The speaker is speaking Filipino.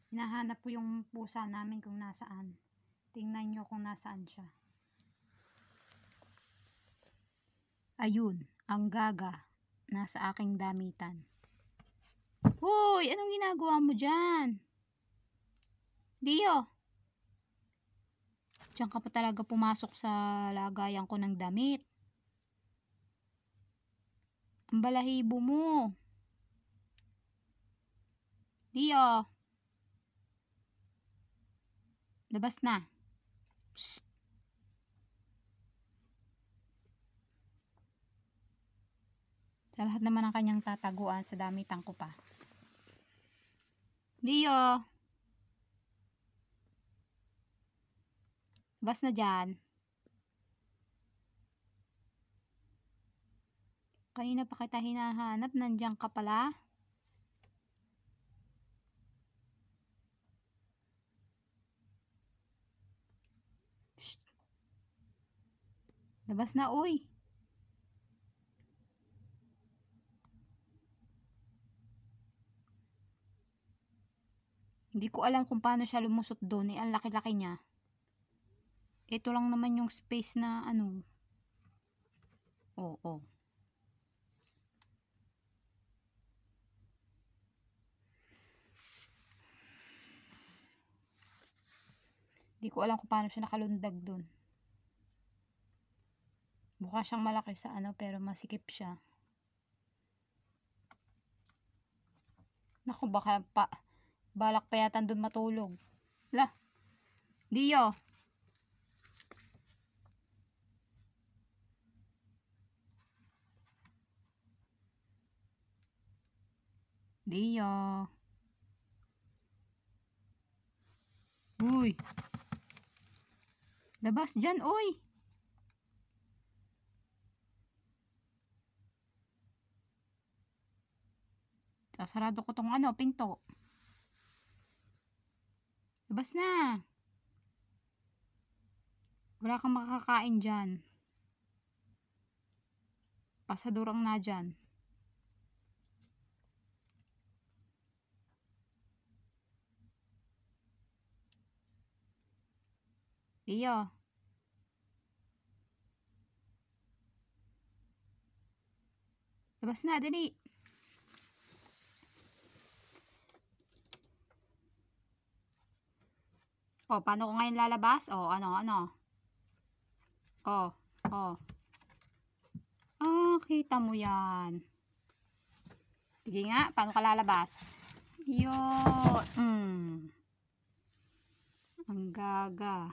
Hinahanap ko yung pusa namin kung nasaan. Tingnan nyo kung nasaan siya. Ayun, ang gaga. Nasa aking damitan. Hoy! Anong ginagawa mo dyan? Dio! Diyan ka pa talaga pumasok sa lagayan ko ng damit. Ang balahibo mo. Dio! Labas na. Psst. Sa lahat naman ng kanyang tataguan, sa damitan ko pa. Dio! Labas na dyan. Kanina pa kita hinahanap, nandiyan ka pala. Shh. Labas na, uy. Hindi ko alam kung paano siya lumusot doon. Ang laki-laki niya. Ito lang naman yung space na ano. Oh. Hindi ko alam kung paano siya nakalundag doon. Mukha siyang malaki sa ano, pero masikip siya. Naku, baka balak pa yata doon matulog. Lah, Dio. Dio. Uy. Labas dyan, uy. Sasarado ko tong ano, pinto. Labas na. Wala kang makakain dyan. Pasadurang na dyan. Iyo. Labas na, dali. Oh, paano ko ngayon lalabas? Oh, ano? Oh. Ah, kita mo yan. Sige nga, paano ka lalabas? Yun. Ang gaga.